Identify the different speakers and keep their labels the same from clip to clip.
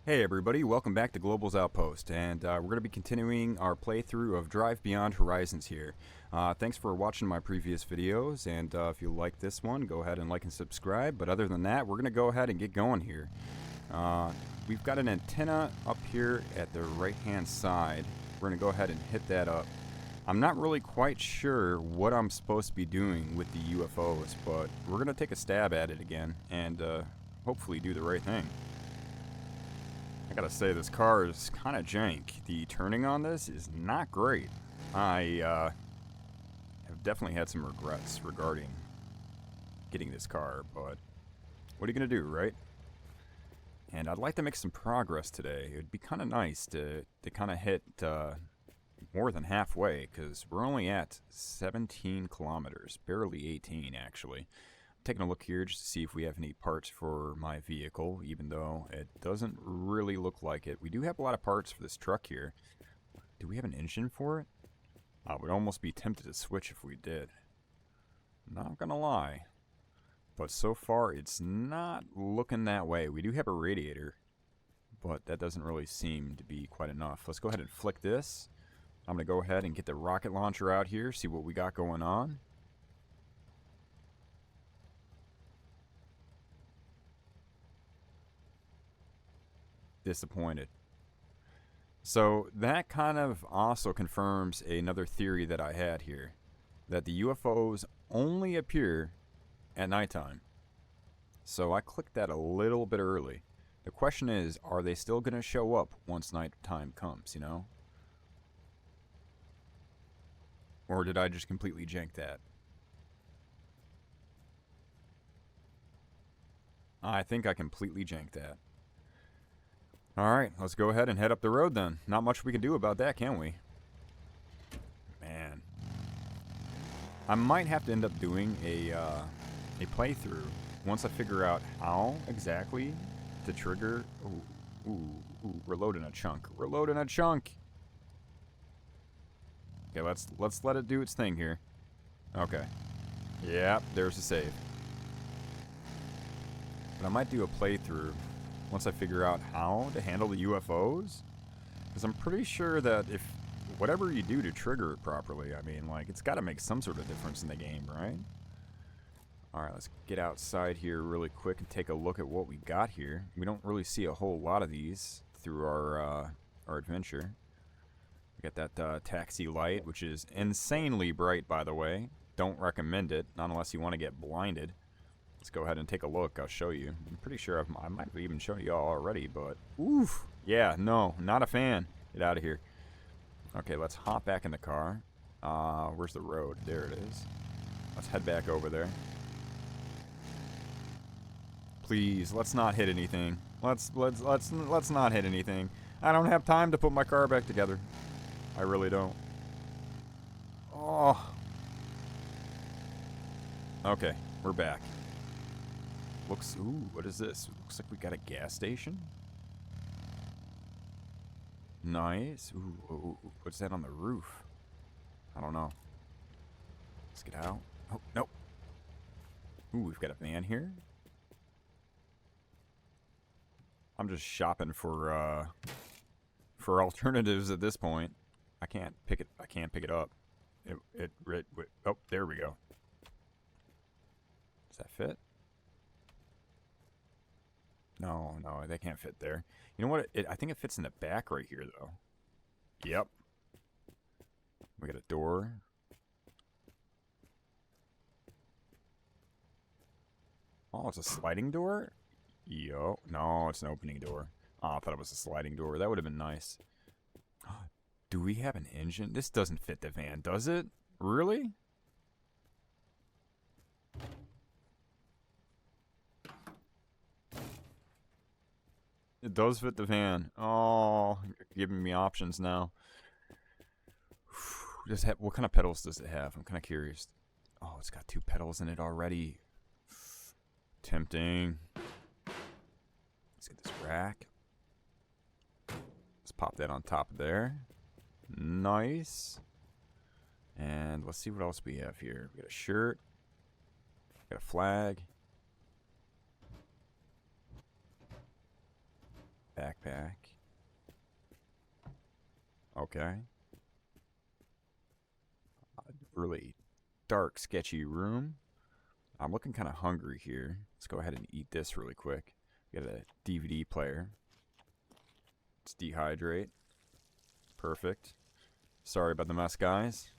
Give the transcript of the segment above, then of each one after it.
Speaker 1: Hey everybody, welcome back to Global's Outpost, and we're going to be continuing our playthrough of Drive Beyond Horizons here. Thanks for watching my previous videos, and if you like this one, go ahead and like and subscribe, but other than that, we're going to go ahead and get going here. We've got an antenna up here at the right-hand side. We're going to go ahead and hit that up. I'm not really quite sure what I'm supposed to be doing with the UFOs, but we're going to take a stab at it again, and hopefully do the right thing. I gotta say, this car is kind of jank. The turning on this is not great. I have definitely had some regrets regarding getting this car, but what are you gonna do, right? And I'd like to make some progress today. It would be kind of nice to kind of hit more than halfway, because we're only at 17 kilometers, barely 18 actually. Taking a look here just to see if we have any parts for my vehicle, even though it doesn't really look like it. We do have a lot of parts for this truck here. Do we have an engine for it? I would almost be tempted to switch if we did. Not gonna lie. But so far, it's not looking that way. We do have a radiator, but that doesn't really seem to be quite enough. Let's go ahead and flick this. I'm gonna go ahead and get the rocket launcher out here, see what we got going on. Disappointed. So that kind of also confirms another theory that I had here, that the UFOs only appear at nighttime. So I clicked that a little bit early. The question is, are they still going to show up once nighttime comes, you know? Or did I just completely jank that? I think I completely janked that. Alright, let's go ahead and head up the road then. Not much we can do about that, can we? Man. I might have to end up doing a playthrough once I figure out how exactly to trigger... Ooh, we're loading a chunk. We're loading a chunk! Okay, let's let it do its thing here. Okay. Yep, there's a save. But I might do a playthrough once I figure out how to handle the UFOs. Because I'm pretty sure that if whatever you do to trigger it properly, I mean, like, it's got to make some sort of difference in the game, right? Alright, let's get outside here really quick and take a look at what we got here. We don't really see a whole lot of these through our adventure. We got that taxi light, which is insanely bright, by the way. Don't recommend it, not unless you want to get blinded. Let's go ahead and take a look. I'll show you. I'm pretty sure I might have even shown you all already, but... Oof! Yeah, no, not a fan. Get out of here. Okay, let's hop back in the car. Where's the road? There it is. Let's head back over there. Please, let's not hit anything. Let's not hit anything. I don't have time to put my car back together. I really don't. Oh. Okay, we're back. Looks, ooh, what is this? Looks like we got a gas station. Nice. Ooh, what's that on the roof? I don't know. Let's get out. Oh, nope. Ooh, we've got a van here. I'm just shopping for alternatives at this point. I can't pick it up. Oh, there we go. Does that fit? No, they can't fit there. You know what? I think it fits in the back right here, though. Yep. We got a door. Oh, it's a sliding door? Yo. No, it's an opening door. Oh, I thought it was a sliding door. That would have been nice. Do we have an engine? This doesn't fit the van, does it? Really? It does fit the van. Oh, you're giving me options now. What kind of pedals does it have? I'm kind of curious. Oh, it's got 2 pedals in it already. Tempting. Let's get this rack. Let's pop that on top of there. Nice. And let's see what else we have here. We got a shirt. Got a flag. Backpack. Okay. Really dark, sketchy room. I'm looking kind of hungry here. Let's go ahead and eat this really quick. We got a DVD player. Let's dehydrate. Perfect. Sorry about the mess, guys.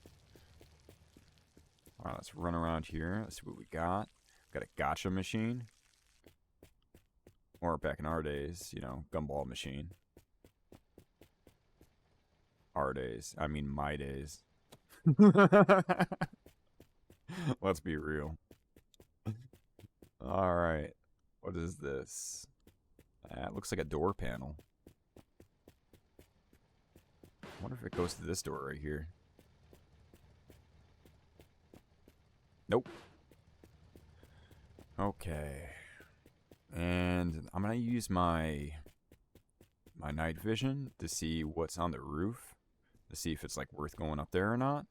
Speaker 1: Alright, let's run around here. Let's see what we got. Got a gotcha machine. Or back in our days, you know, gumball machine. Our days. I mean, my days. Let's be real. Alright. What is this? It looks like a door panel. I wonder if it goes to this door right here. Nope. Okay. And I'm gonna use my night vision to see what's on the roof. To see if it's like worth going up there or not.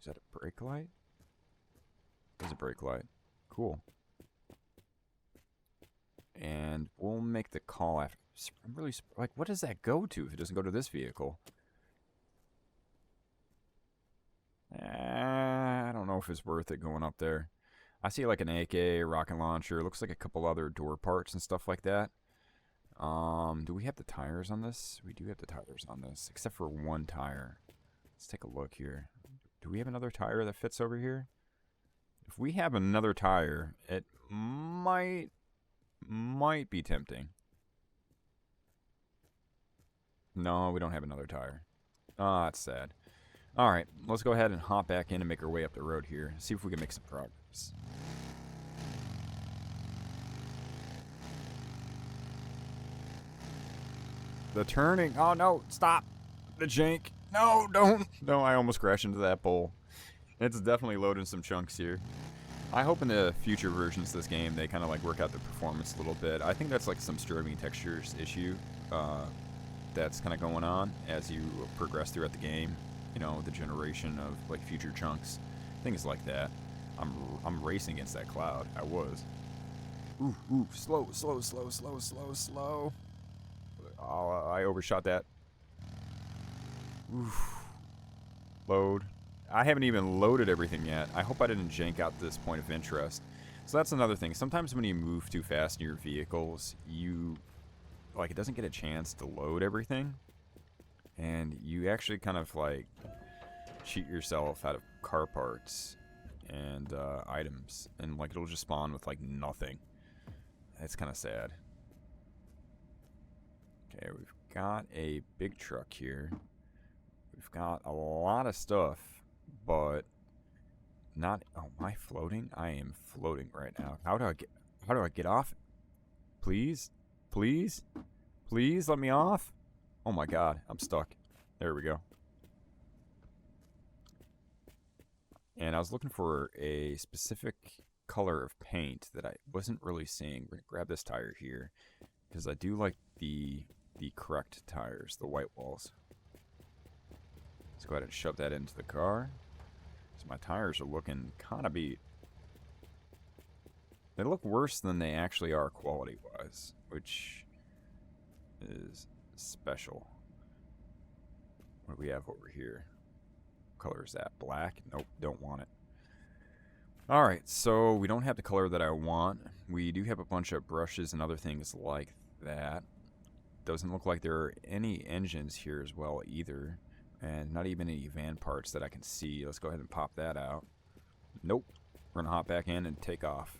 Speaker 1: Is that a brake light? There's a brake light. Cool. And we'll make the call after. I'm really like, what does that go to if it doesn't go to this vehicle? I don't know if it's worth it going up there. I see like an AK, rocket launcher. Looks like a couple other door parts and stuff like that. Do we have the tires on this? We do have the tires on this, except for one tire. Let's take a look here. Do we have another tire that fits over here? If we have another tire, it might be tempting. No, we don't have another tire. Oh, that's sad. Alright, let's go ahead and hop back in and make our way up the road here. See if we can make some progress. The turning. Oh, no. Stop. The jank. No, don't. No, I almost crashed into that pole. It's definitely loading some chunks here. I hope in the future versions of this game they kind of like work out the performance a little bit. I think that's like some streaming textures issue that's kind of going on as you progress throughout the game. You know, the generation of like future chunks, things like that. I'm racing against that cloud. I was. Ooh, slow. Oh, I overshot that. Oof. Load. I haven't even loaded everything yet. I hope I didn't jank out this point of interest. So that's another thing. Sometimes when you move too fast in your vehicles, it doesn't get a chance to load everything. And you actually kind of like cheat yourself out of car parts and items. And like it'll just spawn with like nothing. It's kind of sad. Okay, we've got a big truck here. We've got a lot of stuff, but not. Oh, am I floating? I am floating right now. How do I get off? Please, let me off. Oh my God, I'm stuck. There we go. And I was looking for a specific color of paint that I wasn't really seeing. We're gonna grab this tire here because I do like the correct tires, the white walls. Let's go ahead and shove that into the car. So my tires are looking kind of beat. They look worse than they actually are quality-wise, which is special. What do we have over here? What color is that? Black? Nope, don't want it. Alright, so we don't have the color that I want. We do have a bunch of brushes and other things like that. Doesn't look like there are any engines here as well either. And not even any van parts that I can see. Let's go ahead and pop that out. Nope. We're going to hop back in and take off.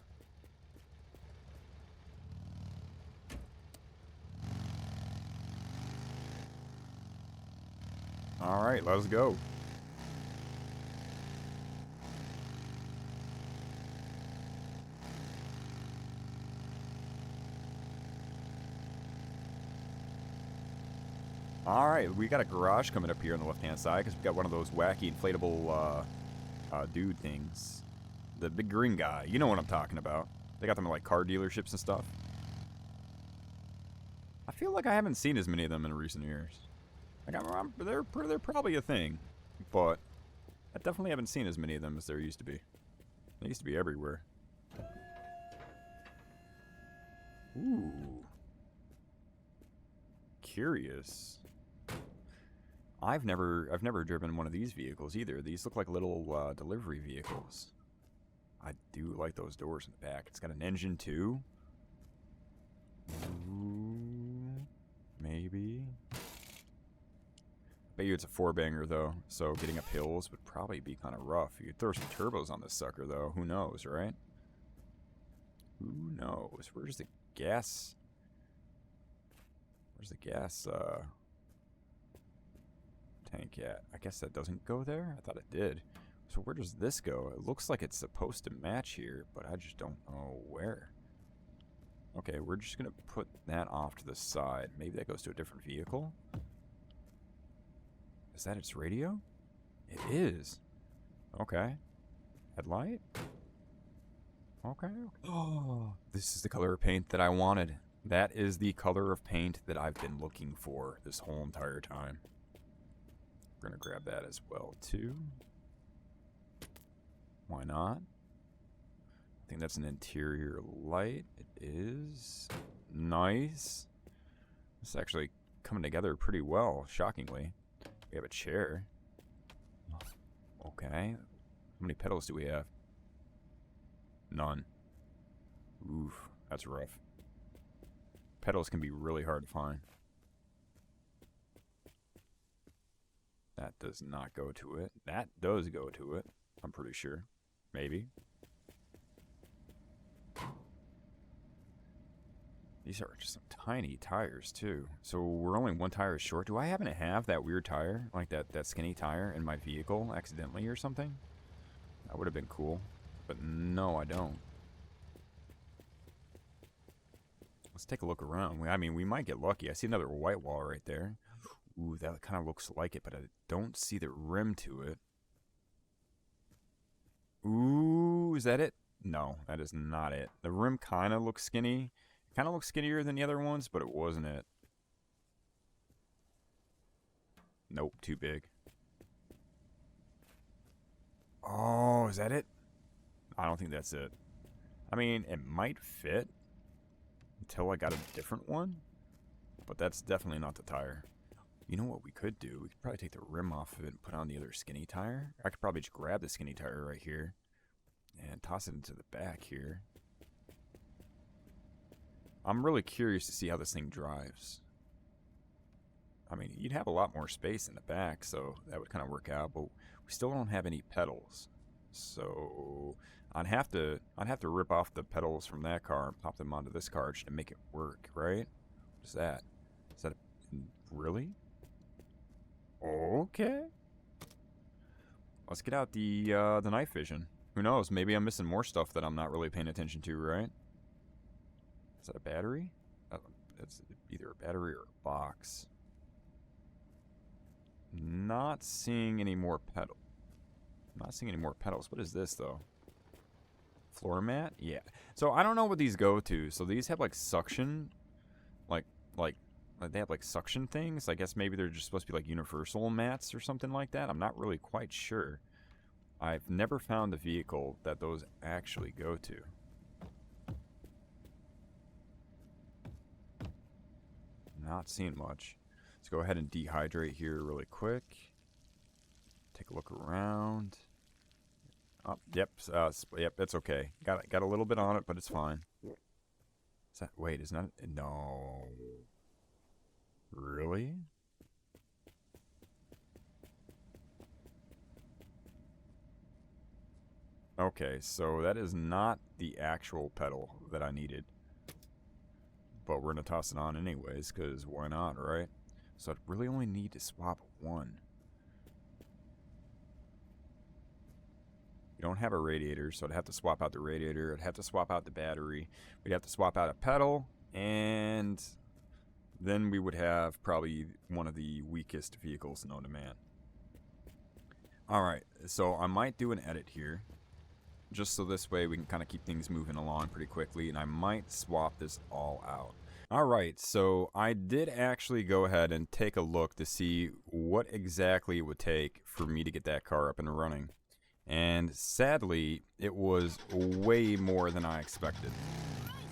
Speaker 1: Alright, let's go. Alright, we got a garage coming up here on the left-hand side because we got one of those wacky inflatable dude things. The big green guy. You know what I'm talking about. They got them at like car dealerships and stuff. I feel like I haven't seen as many of them in recent years. Like they're probably a thing, but I definitely haven't seen as many of them as there used to be. They used to be everywhere. Ooh. curious. I've never driven one of these vehicles either. These look like little delivery vehicles. I do like those doors in the back. It's got an engine too. Ooh, maybe. Bet you it's a 4-banger though, so getting up hills would probably be kind of rough. You could throw some turbos on this sucker though. Who knows, right? Who knows? Where's the gas? Where's the gas tank at? I guess that doesn't go there? I thought it did. So where does this go? It looks like it's supposed to match here, but I just don't know where. Okay, we're just going to put that off to the side. Maybe that goes to a different vehicle? Is that its radio? It is. Okay. Headlight? Okay. Oh, this is the color of paint that I wanted. That is the color of paint that I've been looking for this whole entire time. We're going to grab that as well, too. Why not? I think that's an interior light. It is. Nice. This is actually coming together pretty well, shockingly. We have a chair. Okay. How many pedals do we have? None. Oof, that's rough. Pedals can be really hard to find. That does not go to it. That does go to it, I'm pretty sure. Maybe. These are just some tiny tires, too. So we're only one tire short. Do I happen to have that weird tire? Like that skinny tire in my vehicle accidentally or something? That would have been cool. But no, I don't. Let's take a look around. I mean, we might get lucky. I see another white wall right there. Ooh, that kind of looks like it, but I don't see the rim to it. Ooh, is that it? No, that is not it. The rim kind of looks skinny. It kind of looks skinnier than the other ones, but it wasn't it. Nope, too big. Oh, is that it? I don't think that's it. I mean, it might fit until I got a different one, but that's definitely not the tire. You know what we could do? We could probably take the rim off of it and put on the other skinny tire. I could probably just grab the skinny tire right here and toss it into the back here. I'm really curious to see how this thing drives. I mean, you'd have a lot more space in the back, so that would kind of work out, but we still don't have any pedals. So I'd have to rip off the pedals from that car and pop them onto this car just to make it work, right? What is that? Is that really? Okay. Let's get out the night vision. Who knows? Maybe I'm missing more stuff that I'm not really paying attention to, right? Is that a battery? It's either a battery or a box. Not seeing any more pedal. Not seeing any more pedals. What is this though? Floor mat? Yeah. So I don't know what these go to. So these have like suction, like they have like suction things. I guess maybe they're just supposed to be like universal mats or something like that. I'm not really quite sure. I've never found a vehicle that those actually go to. Not seeing much. Let's go ahead and dehydrate here really quick. Take a look around. Oh, yep, yep, it's okay. Got a little bit on it, but it's fine. Is that, wait, isn't that, no. Really? Okay, so that is not the actual pedal that I needed. But we're going to toss it on anyways, because why not, right? So I'd really only need to swap one. We don't have a radiator, so I'd have to swap out the radiator. I'd have to swap out the battery. We'd have to swap out a pedal, and then we would have probably one of the weakest vehicles known to man. Alright, so I might do an edit here, just so this way we can kind of keep things moving along pretty quickly, and I might swap this all out. Alright, so I did actually go ahead and take a look to see what exactly it would take for me to get that car up and running. And sadly, it was way more than I expected.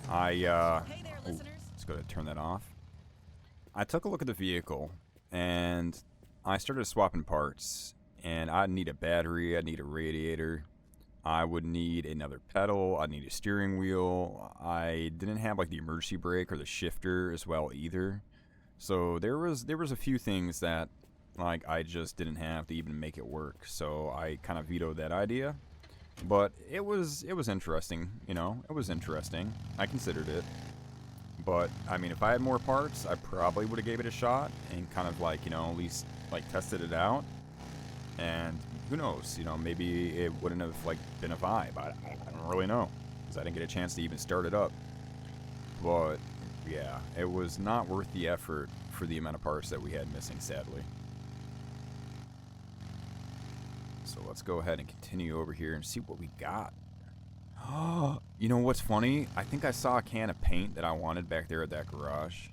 Speaker 2: Hey there, listeners.
Speaker 1: Let's go ahead and turn that off. I took a look at the vehicle, and I started swapping parts. And I'd need a battery, I'd need a radiator, I would need another pedal, I'd need a steering wheel. I didn't have like the emergency brake or the shifter as well either. So there was a few things that like I just didn't have to even make it work. So I kind of vetoed that idea. But it was interesting, you know. It was interesting. I considered it. But I mean, if I had more parts, I probably would have gave it a shot and kind of like, you know, at least like tested it out. And who knows, you know, maybe it wouldn't have like been a vibe. I don't really know, because I didn't get a chance to even start it up. But yeah, it was not worth the effort for the amount of parts that we had missing, sadly. So let's go ahead and continue over here and see what we got. You know what's funny? I think I saw a can of paint that I wanted back there at that garage,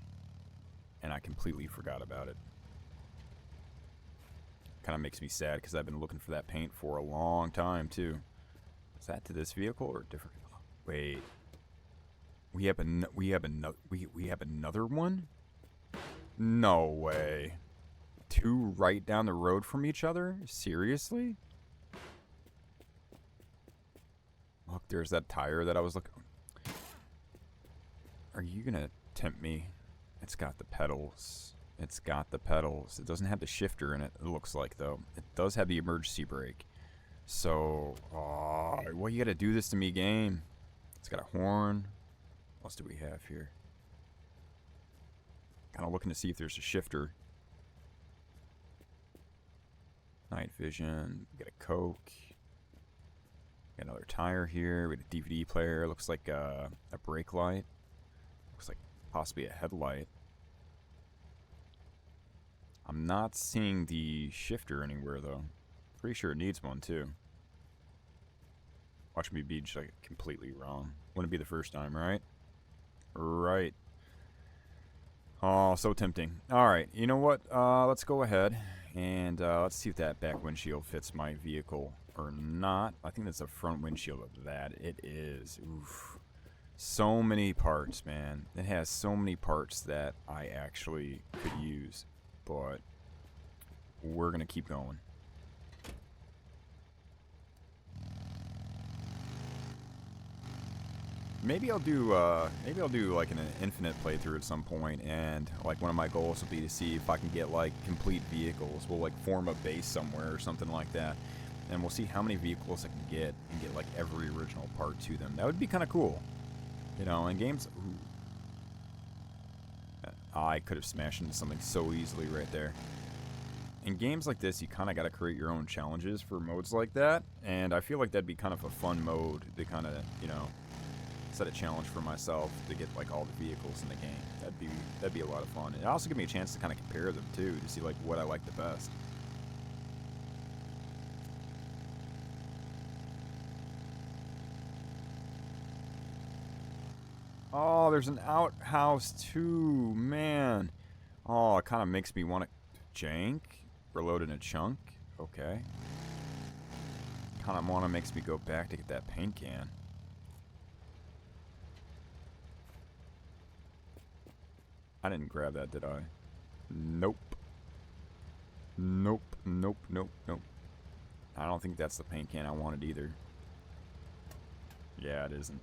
Speaker 1: and I completely forgot about it. Kind of makes me sad because I've been looking for that paint for a long time too. Is that to this vehicle or different? Wait, we have another one? No way. Two right down the road from each other? Seriously? Look, there's that tire that I was looking. Are you gonna tempt me? It's got the pedals. It's got the pedals. It doesn't have the shifter in it, it looks like, though. It does have the emergency brake. So, why you gotta do this to me, game? It's got a horn. What else do we have here? Kind of looking to see if there's a shifter. Night vision. We got a Coke. Got another tire here. We got a DVD player. Looks like a brake light. Looks like possibly a headlight. I'm not seeing the shifter anywhere, though. Pretty sure it needs one, too. Watch me be just, like, completely wrong. Wouldn't be the first time, right? Right. Oh, so tempting. Alright, you know what? Let's go ahead and let's see if that back windshield fits my vehicle or not. I think that's the front windshield of that. It is. Oof. So many parts, man. It has so many parts that I actually could use. But we're gonna keep going. Maybe I'll do like an infinite playthrough at some point, and like one of my goals will be to see if I can get like complete vehicles. We'll like form a base somewhere or something like that, and we'll see how many vehicles I can get and get like every original part to them. That would be kind of cool, you know. In games. Ooh. I could have smashed into something so easily right there. In games like this, you kind of got to create your own challenges for modes like that, and I feel like that'd be kind of a fun mode to kind of, you know, set a challenge for myself to get like all the vehicles in the game. That'd be a lot of fun. It also give me a chance to kind of compare them too, to see like what I like the best. Oh, there's an outhouse too, man. Oh, it kind of makes me want to jank. Reload in a chunk. Okay. Kind of want to makes me go back to get that paint can. I didn't grab that, did I? Nope. Nope, nope, nope, nope. I don't think that's the paint can I wanted either. Yeah, it isn't.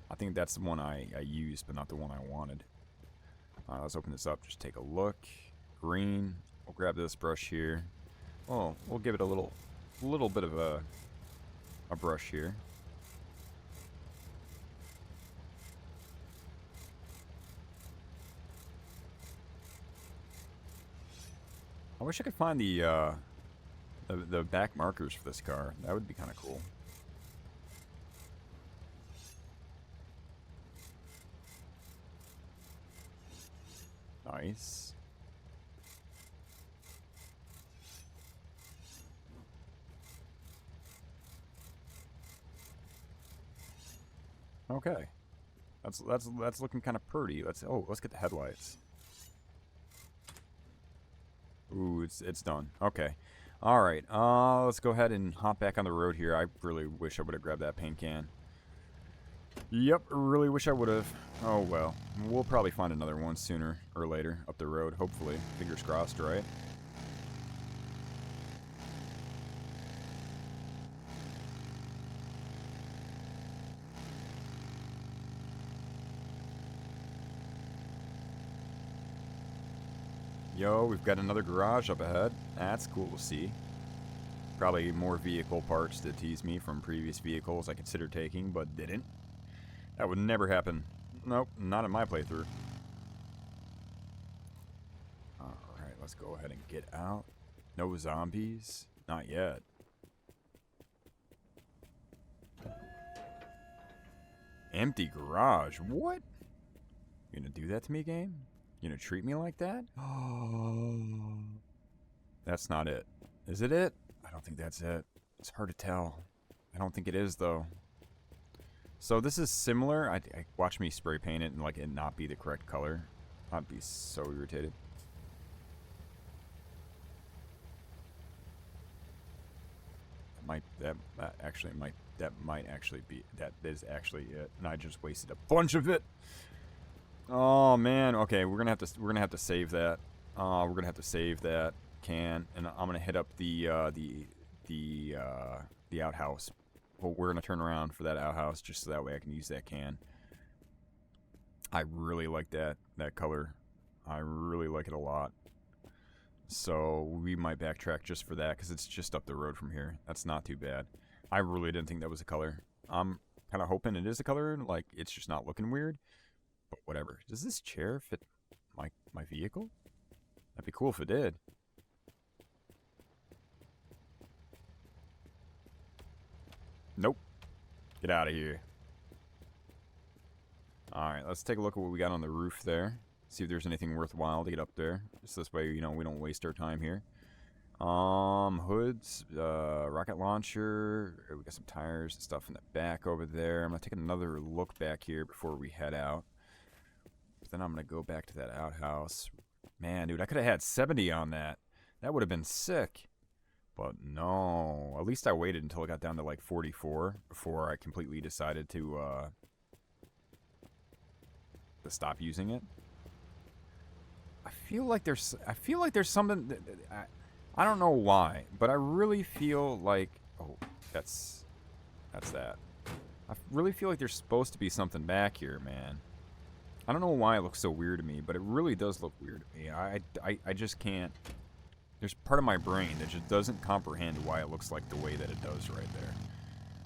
Speaker 1: I think that's the one I used, but not the one I wanted. Let's open this up, just take a look. Green. We'll grab this brush here. Oh, we'll give it a little bit of a brush here. I wish I could find the back markers for this car. That would be kind of cool. Nice. Okay. That's looking kind of pretty. Let's get the headlights. Ooh, it's done. Okay. All right. Let's go ahead and hop back on the road here. I really wish I would have grabbed that paint can. Yep, really wish I would have. Oh well. We'll probably find another one sooner or later up the road, hopefully. Fingers crossed, right? Yo, we've got another garage up ahead. That's cool to see. Probably more vehicle parts to tease me from previous vehicles I considered taking, but didn't. That would never happen. Nope, not in my playthrough. Alright, let's go ahead and get out. No zombies? Not yet. Empty garage? What? You gonna do that to me, game? You gonna treat me like that? Oh. That's not it. Is it it? I don't think that's it. It's hard to tell. I don't think it is, though. So this is similar. I watch me spray paint it and like it not be the correct color. I'd be so irritated. That might actually be, that is actually it, and I just wasted a bunch of it. Oh man. Okay, we're gonna have to save that. We're gonna have to save that can, and I'm gonna hit up the outhouse. Well, we're gonna turn around for that outhouse just so that way I can use that can. I really like that color. I really like it a lot. So we might backtrack just for that because it's just up the road from here. That's not too bad. I really didn't think that was a color. I'm kind of hoping it is a color, like it's just not looking weird. But whatever. Does this chair fit my vehicle? That'd be cool if it did. Nope. Get out of here. Alright, let's take a look at what we got on the roof there. See if there's anything worthwhile to get up there. Just this way, you know, we don't waste our time here. Hoods, rocket launcher. We got some tires and stuff in the back over there. I'm gonna take another look back here before we head out. But then I'm gonna go back to that outhouse. Man, dude, I could have had 70 on that. That would have been sick. But no. At least I waited until it got down to like 44 before I completely decided to stop using it. I feel like there's something that, I don't know why, but I really feel like, oh, that's that. I really feel like there's supposed to be something back here, man. I don't know why it looks so weird to me, but it really does look weird to me. I just can't. There's part of my brain that just doesn't comprehend why it looks like the way that it does right there.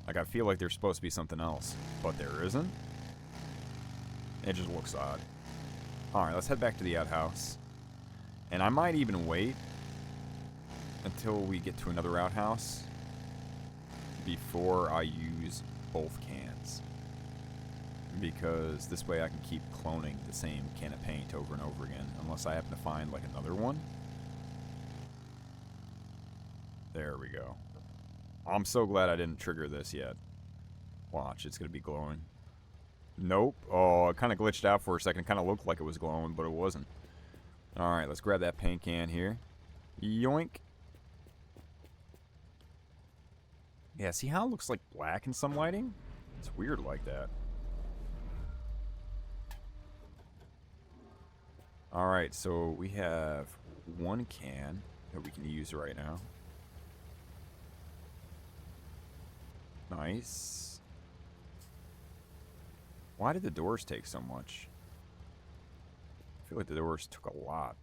Speaker 1: Like, I feel like there's supposed to be something else, but there isn't. It just looks odd. Alright, let's head back to the outhouse. And I might even wait until we get to another outhouse before I use both cans. Because this way I can keep cloning the same can of paint over and over again. Unless I happen to find, like, another one. There we go. I'm so glad I didn't trigger this yet. Watch, it's going to be glowing. Nope. Oh, it kind of glitched out for a second. It kind of looked like it was glowing, but it wasn't. Alright, let's grab that paint can here. Yoink. Yeah, see how it looks like black in some lighting? It's weird like that. Alright, so we have one can that we can use right now. Nice. Why did the doors take so much? I feel like the doors took a lot.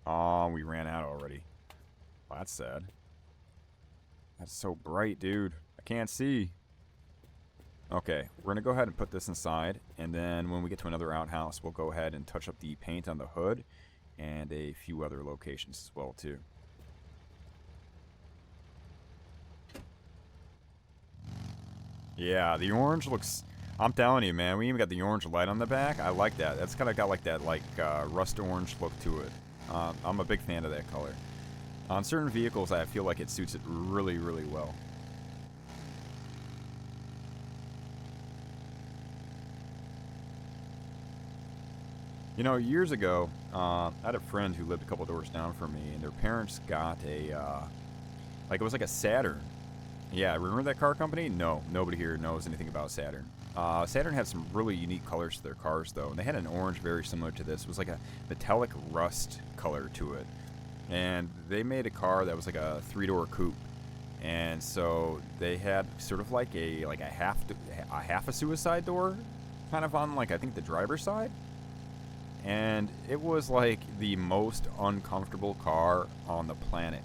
Speaker 1: Oh, we ran out already. Well, that's sad. That's so bright, dude. I can't see. Okay, we're going to go ahead and put this inside. And then when we get to another outhouse, we'll go ahead and touch up the paint on the hood. And a few other locations as well, too. Yeah, the orange looks... I'm telling you, man, we even got the orange light on the back. I like that. That's kind of got like that rust orange look to it. I'm a big fan of that color. On certain vehicles, I feel like it suits it really, really well. You know, years ago, I had a friend who lived a couple doors down from me, and their parents got a, it was like a Saturn. Yeah, remember that car company? No, nobody here knows anything about Saturn. Saturn had some really unique colors to their cars, though, and they had an orange very similar to this. It was like a metallic rust color to it, and they made a car that was like a 3-door coupe, and so they had sort of like a half a suicide door, kind of on like I think the driver's side, and it was like the most uncomfortable car on the planet.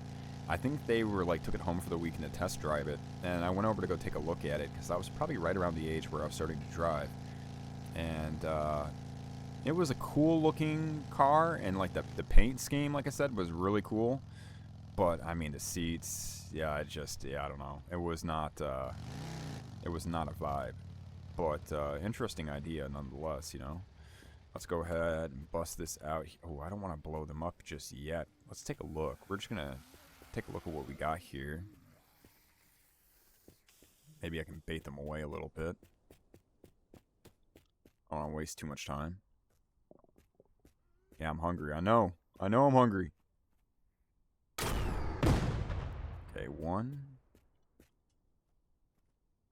Speaker 1: I think they were like took it home for the weekend to test drive it, and I went over to go take a look at it because I was probably right around the age where I was starting to drive, and it was a cool looking car, and like the paint scheme, like I said, was really cool. But I mean the seats, yeah, I don't know, it was not a vibe, but interesting idea nonetheless, you know. Let's go ahead and bust this out. Oh, I don't want to blow them up just yet. Let's take a look. We're just gonna take a look at what we got here. Maybe I can bait them away a little bit. I don't want to waste too much time. Yeah, I'm hungry. I know I'm hungry. Okay, one.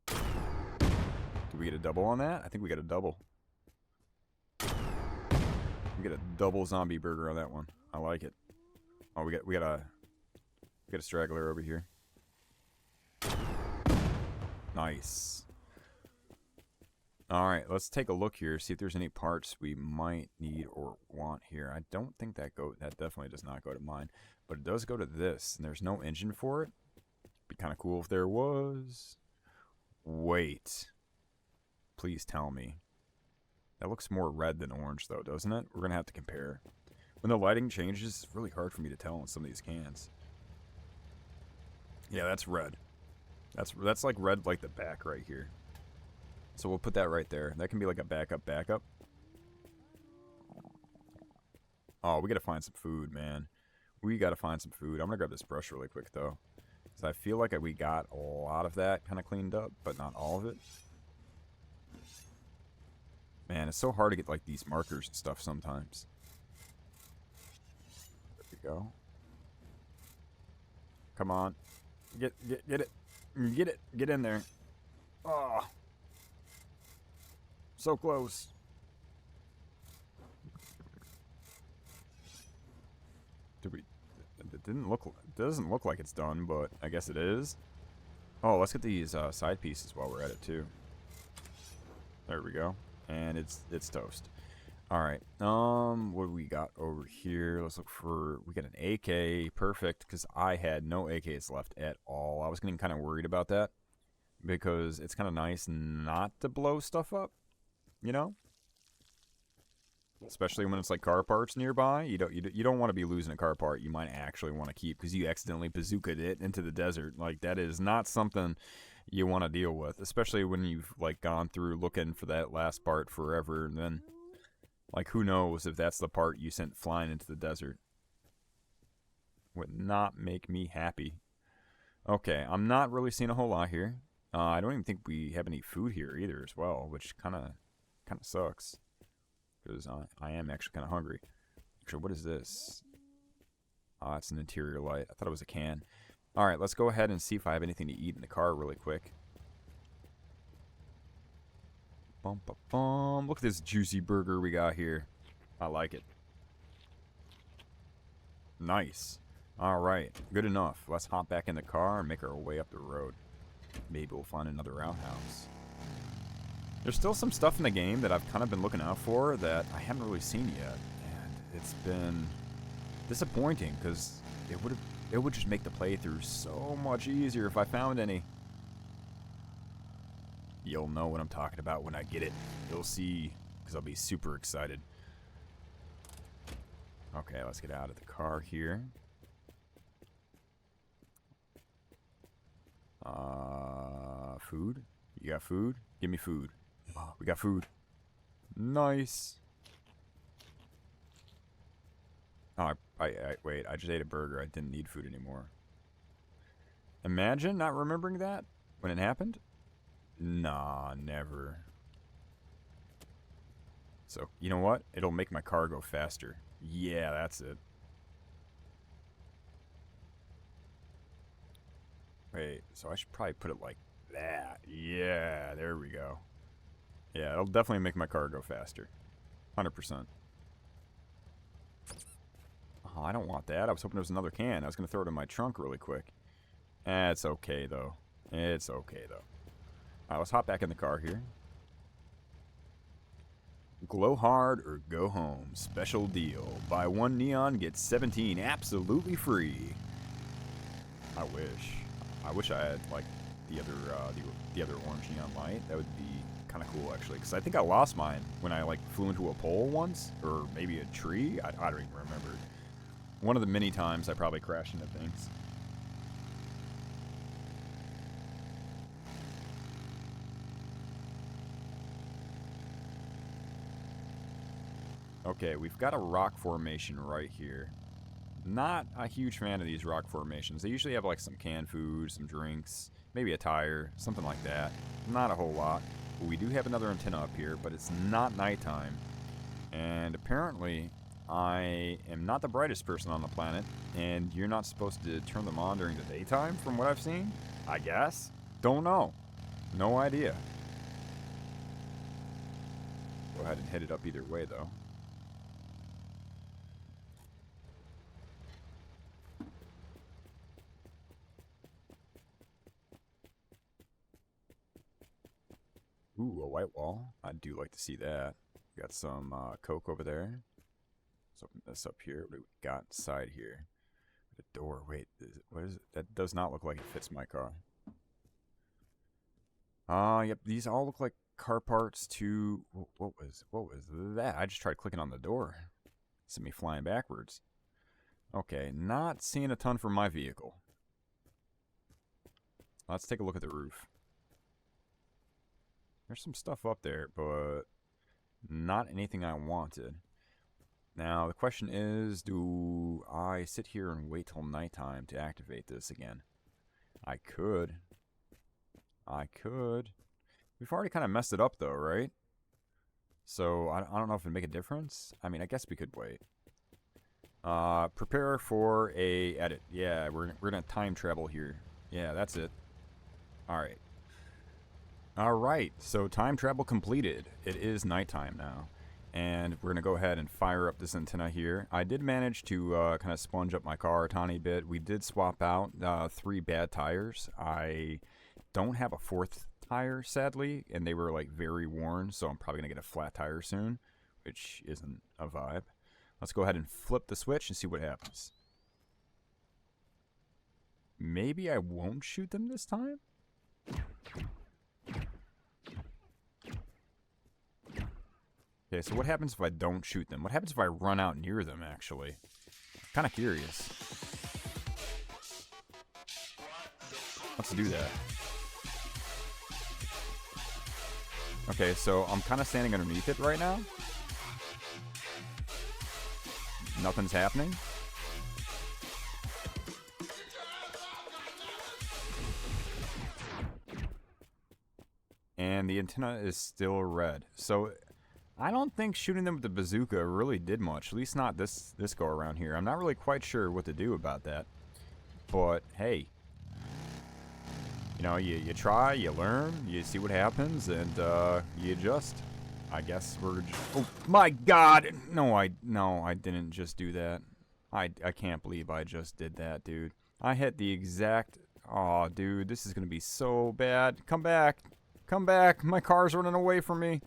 Speaker 1: Did we get a double on that? I think we got a double. We get a double zombie burger on that one. I like it. Oh, we got a straggler over here. Nice. Alright, let's take a look here, see if there's any parts we might need or want here. I don't think that definitely does not go to mine, but it does go to this, and there's no engine for it. Be kind of cool if there was. Wait. Please tell me. That looks more red than orange, though, doesn't it? We're going to have to compare. When the lighting changes, it's really hard for me to tell on some of these cans. Yeah, that's red. That's like red like the back right here. So we'll put that right there. That can be like a backup. Oh, we gotta find some food, man. We gotta find some food. I'm gonna grab this brush really quick, though. Because I feel like we got a lot of that kind of cleaned up, but not all of it. Man, it's so hard to get like these markers and stuff sometimes. There we go. Come on. Get it. Get it. Get in there. Oh. So close. It doesn't look like it's done, but I guess it is. Oh, let's get these side pieces while we're at it too. There we go. And it's toast. Alright. What do we got over here? Let's look for, we got an AK. Perfect, because I had no AKs left at all. I was getting kind of worried about that, because it's kind of nice not to blow stuff up, you know? Especially when it's like car parts nearby. You don't want to be losing a car part you might actually want to keep because you accidentally bazookaed it into the desert. Like, that is not something you want to deal with, especially when you've like gone through looking for that last part forever, and then like who knows if that's the part you sent flying into the desert. Would not make me happy. Okay, I'm not really seeing a whole lot here. I don't even think we have any food here either as well, which kind of sucks. Because I am actually kind of hungry. Actually, what is this? It's an interior light. I thought it was a can. Alright, let's go ahead and see if I have anything to eat in the car really quick. Bum, bum, bum. Look at this juicy burger we got here. I like it. Nice. Alright, good enough. Let's hop back in the car and make our way up the road. Maybe we'll find another outhouse. There's still some stuff in the game that I've kind of been looking out for that I haven't really seen yet, and it's been disappointing because it would just make the playthrough so much easier if I found any. You'll know what I'm talking about when I get it. You'll see, because I'll be super excited. Okay, let's get out of the car here. Food? You got food? Give me food. Oh, we got food. Nice. Oh, wait, I just ate a burger. I didn't need food anymore. Imagine not remembering that when it happened? Nah, never. So, you know what? It'll make my car go faster. Yeah, that's it. Wait, so I should probably put it like that. Yeah, there we go. Yeah, it'll definitely make my car go faster. 100%. Oh, I don't want that. I was hoping there was another can. I was going to throw it in my trunk really quick. It's okay, though. It's okay, though. Alright, let's hop back in the car here. Glow hard or go home. Special deal. Buy 1 neon, get 17 absolutely free. I wish I had, like, the other orange neon light. That would be kind of cool, actually. Because I think I lost mine when I, like, flew into a pole once. Or maybe a tree. I don't even remember. One of the many times I probably crashed into things. Okay, we've got a rock formation right here. Not a huge fan of these rock formations. They usually have like some canned food, some drinks, maybe a tire, something like that. Not a whole lot. But we do have another antenna up here, but it's not nighttime. And apparently, I am not the brightest person on the planet, and you're not supposed to turn them on during the daytime, from what I've seen. I guess. Don't know. No idea. Go ahead and hit it up either way, though. Ooh, a white wall. I do like to see that. We got some Coke over there. Let's open this up here. What do we got inside here? The door. Wait, what is it? That does not look like it fits my car. Yep. These all look like car parts to... What was that? I just tried clicking on the door. Sent me flying backwards. Okay, not seeing a ton from my vehicle. Let's take a look at the roof. There's some stuff up there, but not anything I wanted. Now, the question is, do I sit here and wait till nighttime to activate this again? I could. We've already kind of messed it up, though, right? So, I don't know if it'd make a difference. I mean, I guess we could wait. Prepare for a edit. Yeah, we're gonna time travel here. Yeah, that's it. Alright. Alright, so time travel completed. It is nighttime now. And we're going to go ahead and fire up this antenna here. I did manage to kind of sponge up my car a tiny bit. We did swap out 3 bad tires. I don't have a 4th tire, sadly, and they were like very worn, so I'm probably going to get a flat tire soon, which isn't a vibe. Let's go ahead and flip the switch and see what happens. Maybe I won't shoot them this time? Okay, so what happens if I don't shoot them? What happens if I run out near them, actually? Kind of curious. Let's do that. Okay, so I'm kind of standing underneath it right now. Nothing's happening. And the antenna is still red. So I don't think shooting them with the bazooka really did much. At least not this go around here. I'm not really quite sure what to do about that. But hey, you know, you try, you learn, you see what happens, and you adjust. I guess we're just... Oh my God! No, I didn't just do that. I can't believe I just did that, dude. I hit the exact... Aw, dude, this is gonna be so bad. Come back. Come back. My car's running away from me.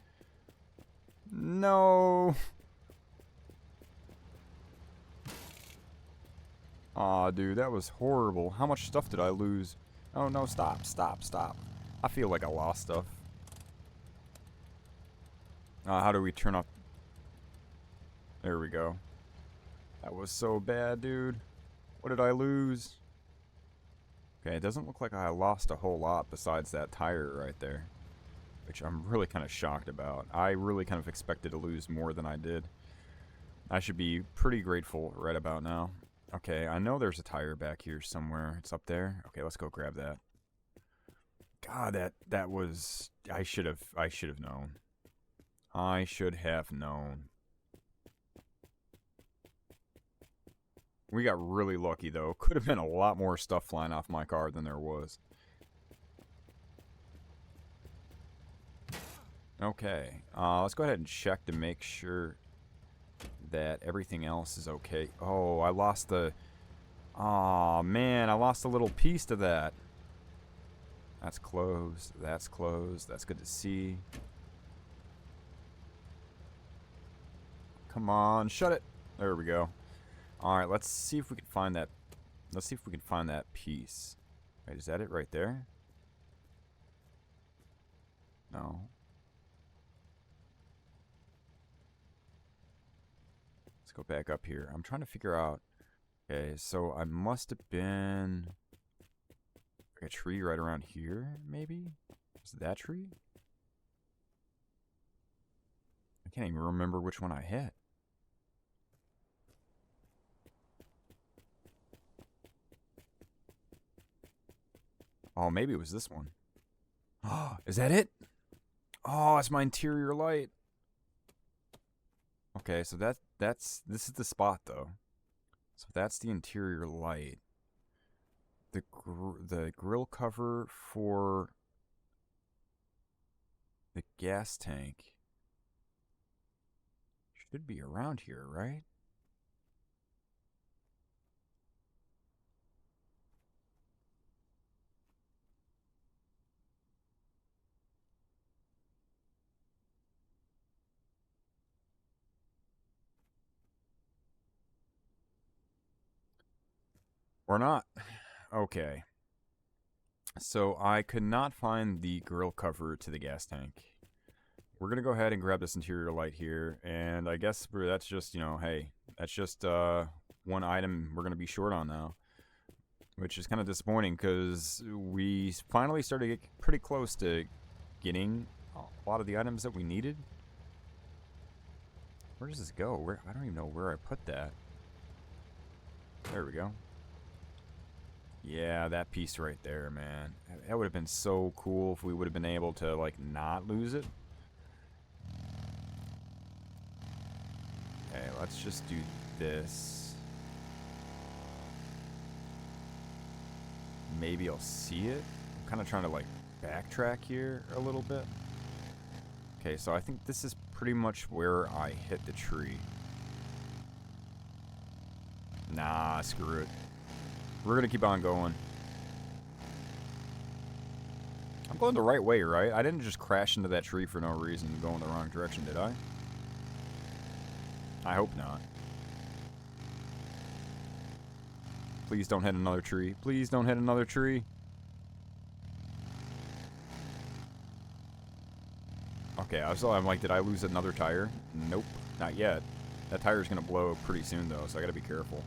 Speaker 1: No. Aw, dude, that was horrible. How much stuff did I lose? Oh, no, stop. I feel like I lost stuff. How do we turn off? There we go. That was so bad, dude. What did I lose? Okay, it doesn't look like I lost a whole lot besides that tire right there, which I'm really kind of shocked about. I really kind of expected to lose more than I did. I should be pretty grateful right about now. Okay, I know there's a tire back here somewhere. It's up there. Okay, let's go grab that. God, that was... I should have known. I should have known. We got really lucky, though. Could have been a lot more stuff flying off my car than there was. Okay, let's go ahead and check to make sure that everything else is okay. Oh, I lost the... Aw, man, I lost a little piece to that. That's closed. That's closed. That's good to see. Come on, shut it. There we go. Alright, let's see if we can find that. Let's see if we can find that piece. Wait, is that it right there? No. Let's go back up here. I'm trying to figure out. Okay, so I must have been a tree right around here, maybe? Was it that tree? I can't even remember which one I hit. Oh, maybe it was this one. Oh, is that it? Oh, it's my interior light. Okay, so this is the spot though. So that's the interior light. The grill cover for the gas tank should be around here, right? Or not. Okay. So I could not find the grill cover to the gas tank. We're going to go ahead and grab this interior light here. And I guess that's just, you know, hey, that's just one item we're going to be short on now. Which is kind of disappointing because we finally started to get pretty close to getting a lot of the items that we needed. Where does this go? I don't even know where I put that. There we go. Yeah, that piece right there, man. That would have been so cool if we would have been able to, like, not lose it. Okay, let's just do this. Maybe I'll see it. I'm kind of trying to, like, backtrack here a little bit. Okay, so I think this is pretty much where I hit the tree. Nah, screw it. We're going to keep on going. I'm going the right way, right? I didn't just crash into that tree for no reason and go in the wrong direction, did I? I hope not. Please don't hit another tree. Please don't hit another tree. Okay, I'm like, did I lose another tire? Nope, not yet. That tire's going to blow pretty soon, though, so I got to be careful.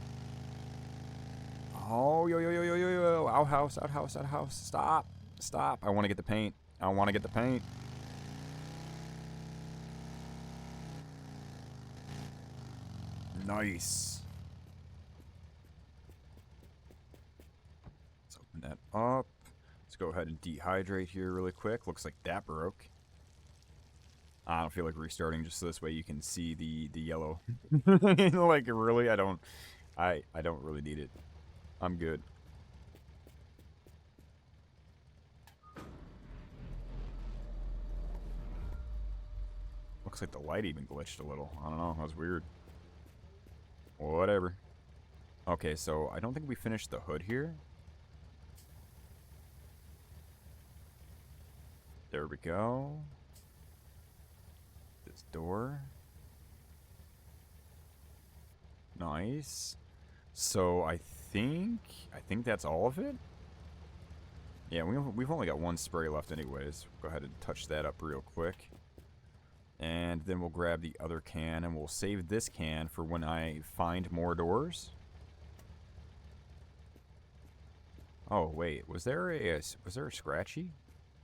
Speaker 1: Oh, yo, yo, yo, yo, yo, yo. Outhouse, outhouse, outhouse. Stop. Stop. I want to get the paint. I want to get the paint. Nice. Let's open that up. Let's go ahead and dehydrate here really quick. Looks like that broke. I don't feel like restarting just so this way you can see the yellow. Like, really? I don't really need it. I'm good. Looks like the light even glitched a little. I don't know. That was weird. Whatever. Okay, so I don't think we finished the hood here. There we go. This door. Nice. So I think that's all of it. Yeah, we've only got one spray left anyways. Go ahead and touch that up real quick. And then we'll grab the other can and we'll save this can for when I find more doors. Oh, wait. Was there a scratchy?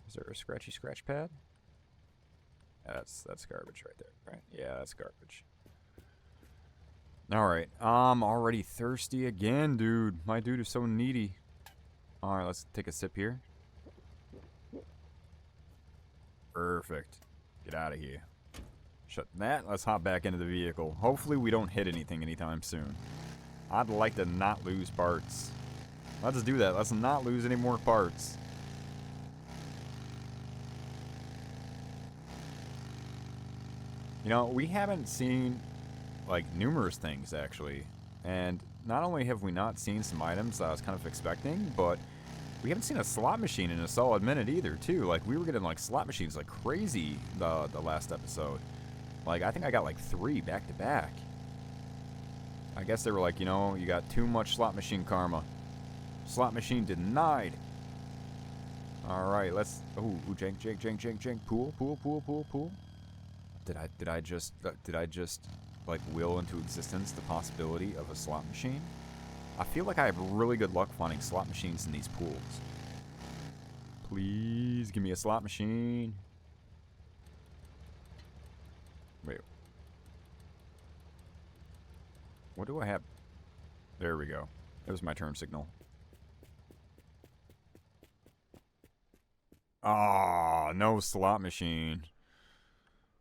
Speaker 1: Was there a scratchy scratch pad? Yeah, that's garbage right there, right? Yeah, that's garbage. Alright, I'm already thirsty again, dude. My dude is so needy. Alright, let's take a sip here. Perfect. Get out of here. Shut that. Let's hop back into the vehicle. Hopefully we don't hit anything anytime soon. I'd like to not lose parts. Let's do that. Let's not lose any more parts. You know, we haven't seen, like, numerous things, actually. And not only have we not seen some items that I was kind of expecting, but we haven't seen a slot machine in a solid minute either, too. Like, we were getting, like, slot machines like crazy the last episode. Like, I think I got, like, 3 back-to-back. I guess they were like, you know, you got too much slot machine karma. Slot machine denied. Alright, let's... Ooh, jank. Pool. Did I just like will into existence the possibility of a slot machine? I feel like I have really good luck finding slot machines in these pools. Please give me a slot machine. Wait. What do I have? There we go. That was my turn signal. Ah, oh, no slot machine.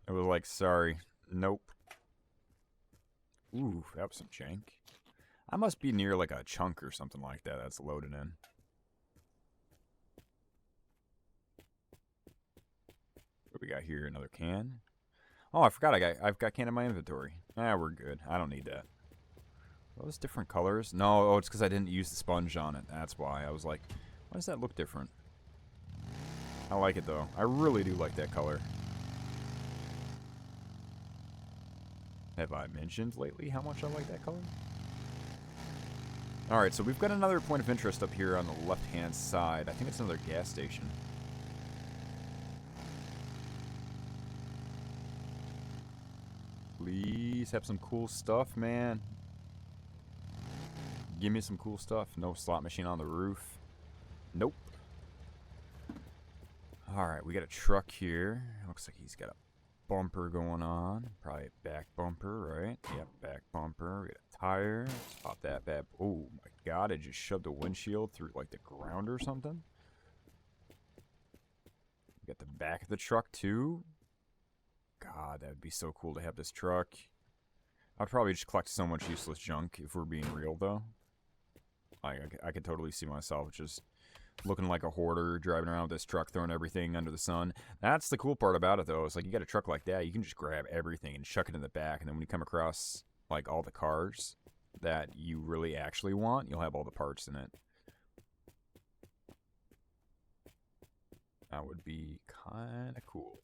Speaker 1: It was like, sorry. Nope. Ooh, that was some jank. I must be near like a chunk or something like that that's loaded in. What we got here? Another can. Oh, I forgot I've got can in my inventory. Ah, we're good. I don't need that. Are those different colors? No, oh, it's because I didn't use the sponge on it. That's why. I was like, why does that look different? I like it though. I really do like that color. Have I mentioned lately how much I like that color? Alright, so we've got another point of interest up here on the left-hand side. I think it's another gas station. Please have some cool stuff, man. Give me some cool stuff. No slot machine on the roof. Nope. Alright, we got a truck here. Looks like he's got a bumper going on. Probably a back bumper, right? Yep, back bumper. We got a tire. Let's pop that bad. Oh my god, it just shoved a windshield through like the ground or something. We got the back of the truck too. God, that would be so cool to have this truck. I'd probably just collect so much useless junk if we're being real though. I could totally see myself just looking like a hoarder, driving around with this truck, throwing everything under the sun. That's the cool part about it, though. It's like you got a truck like that, you can just grab everything and chuck it in the back, and then when you come across, like, all the cars that you really actually want, you'll have all the parts in it. That would be kind of cool.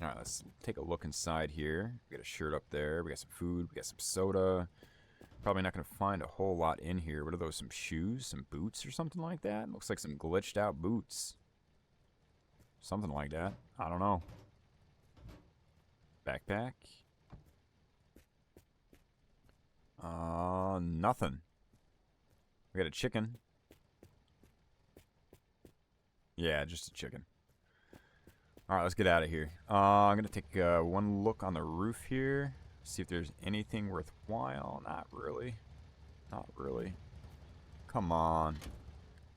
Speaker 1: Alright, let's take a look inside here. We got a shirt up there, we got some food, we got some soda. Probably not going to find a whole lot in here. What are those, some shoes, some boots or something like that? Looks like some glitched out boots. Something like that. I don't know. Backpack. Nothing. We got a chicken. Yeah, just a chicken. Alright, let's get out of here. I'm going to take one look on the roof here. See if there's anything worthwhile. Not really. Not really. Come on.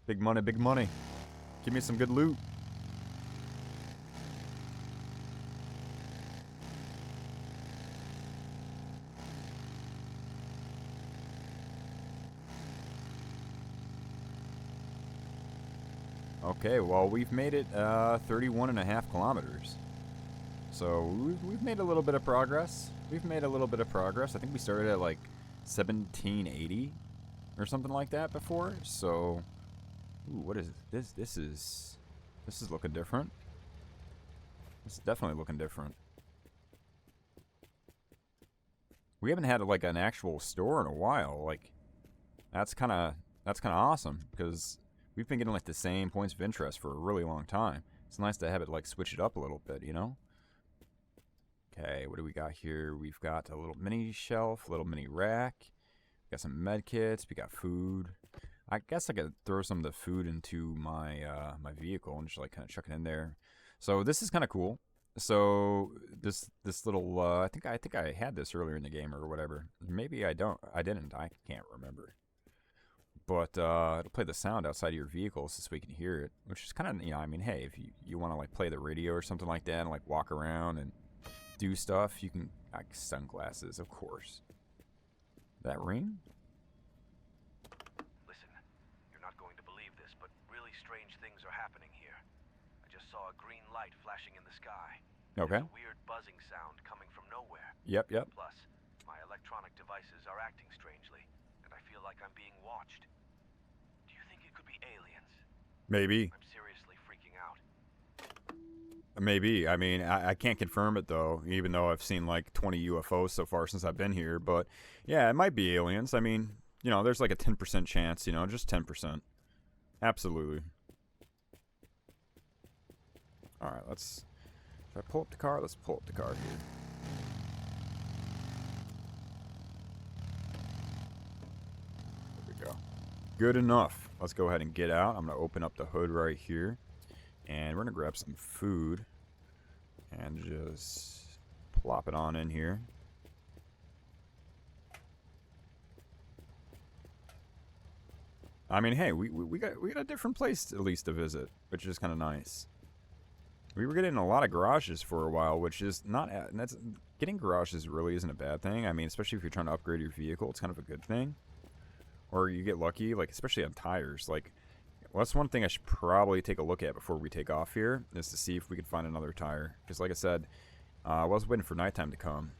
Speaker 1: Big money, big money. Give me some good loot. Okay, well, we've made it 31.5 kilometers. So we've made a little bit of progress. We've made a little bit of progress. I think we started at like 1780 or something like that before. So, ooh, what is this? This is looking different. This is definitely looking different. We haven't had like an actual store in a while. Like, that's kind of awesome because we've been getting like the same points of interest for a really long time. It's nice to have it like switch it up a little bit, you know. Okay, what do we got here? We've got a little mini shelf, a little mini rack. We got some med kits. We got food. I guess I could throw some of the food into my my vehicle and just like kind of chuck it in there. So this is kind of cool. So this little I think I had this earlier in the game or whatever. Maybe I didn't. I can't remember. But it'll play the sound outside of your vehicle so we can hear it, which is kind of, you know, I mean, hey, if you want to like play the radio or something like that and like walk around and do stuff. You can, like, sunglasses, of course. That ring?
Speaker 2: Listen, you're not going to believe this, but really strange things are happening here. I just saw a green light flashing in the sky.
Speaker 1: Okay.
Speaker 2: There's a weird buzzing sound coming from nowhere.
Speaker 1: Yep.
Speaker 2: Plus, my electronic devices are acting strangely, and I feel like I'm being watched. Do you think it could be aliens?
Speaker 1: Maybe.
Speaker 2: I'm seriously freaking out.
Speaker 1: Maybe. I mean, I can't confirm it, though, even though I've seen, like, 20 UFOs so far since I've been here. But, yeah, it might be aliens. I mean, you know, there's like a 10% chance, you know, just 10%. Absolutely. All right, let's... Should I pull up the car? Let's pull up the car here. There we go. Good enough. Let's go ahead and get out. I'm going to open up the hood right here. And we're going to grab some food. And just plop it on in here. I mean, hey, we got a different place at least to visit, which is kind of nice. We were getting a lot of garages for a while, which is not... Getting garages really isn't a bad thing. I mean, especially if you're trying to upgrade your vehicle, it's kind of a good thing. Or you get lucky, like, especially on tires. Like, well, that's one thing I should probably take a look at before we take off here, is to see if we can find another tire. Because, like I said, I was waiting for nighttime to come.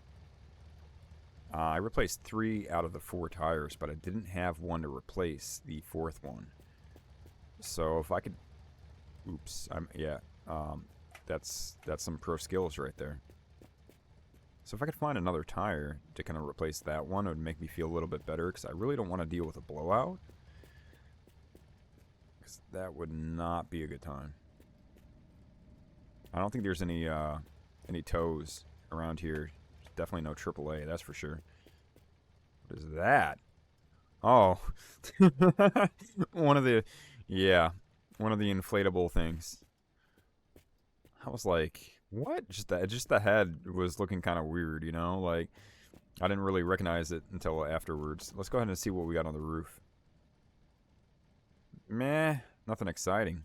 Speaker 1: I replaced 3 out of the 4 tires, but I didn't have one to replace the 4th one. So if I could... Oops. That's some pro skills right there. So if I could find another tire to kind of replace that one, it would make me feel a little bit better, because I really don't want to deal with a blowout. Because that would not be a good time. I don't think there's any tows around here. Definitely no AAA, that's for sure. What is that? Oh. one of the inflatable things. I was like, what? Just the head was looking kind of weird, you know? Like, I didn't really recognize it until afterwards. Let's go ahead and see what we got on the roof. Meh, nothing exciting.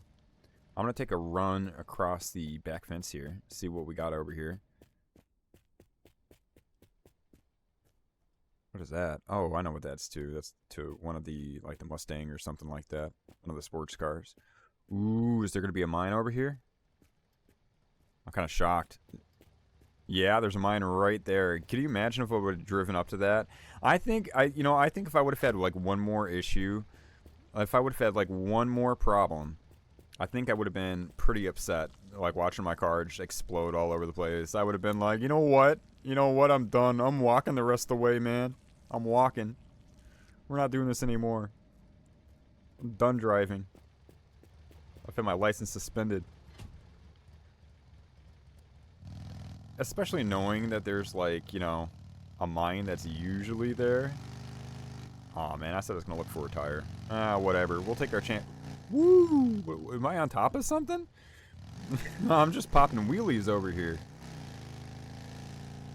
Speaker 1: I'm going to take a run across the back fence here, see what we got over here. What is that? Oh, I know what that's to. That's to one of the, like, the Mustang or something like that. One of the sports cars. Ooh, is there going to be a mine over here? I'm kind of shocked. Yeah, there's a mine right there. Can you imagine if I would have driven up to that? I think if I would have had, like, one more issue, if I would have had, like, one more problem, I think I would have been pretty upset, like, watching my car just explode all over the place. I would have been like, you know what? You know what? I'm done. I'm walking the rest of the way, man. I'm walking. We're not doing this anymore. I'm done driving. I've had my license suspended. Especially knowing that there's, like, you know, a mine that's usually there. Aw, man, I said I was going to look for a tire. Whatever. We'll take our chance. Woo! Am I on top of something? I'm just popping wheelies over here.